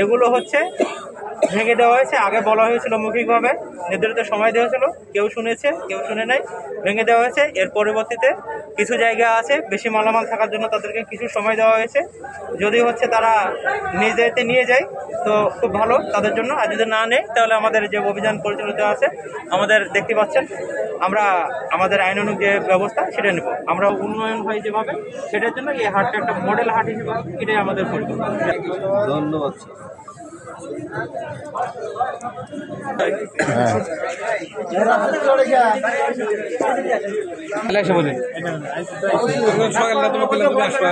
এগুলো হচ্ছে ভেঙে দেওয়া হয়েছে। আগে বলা হয়েছিল মৌখিকভাবে, নির্ধারিত সময় দেওয়া ছিল, কেউ শুনেছে কেউ শুনে নাই, ভেঙে দেওয়া হয়েছে। এর পরবর্তীতে কিছু জায়গা আছে বেশি মালামাল থাকার জন্য তাদেরকে কিছু সময় দেওয়া হয়েছে। যদি হচ্ছে তারা নিজেতে নিয়ে যায় তো খুব ভালো তাদের জন্য, আর যদি না নেয় তাহলে আমাদের যে অভিযান পরিচালিত আছে, আমাদের দেখতে পাচ্ছেন আমরা আমাদের আইনানুগ যে ব্যবস্থা সেটা নেব। আমরা উন্নয়ন হয় যেভাবে, সেটার জন্য এই হাটটা একটা মডেল হাট হিসেবে এটাই আমাদের পরিকল্পনা। ধন্যবাদ। সকালে তোমাকে আসবা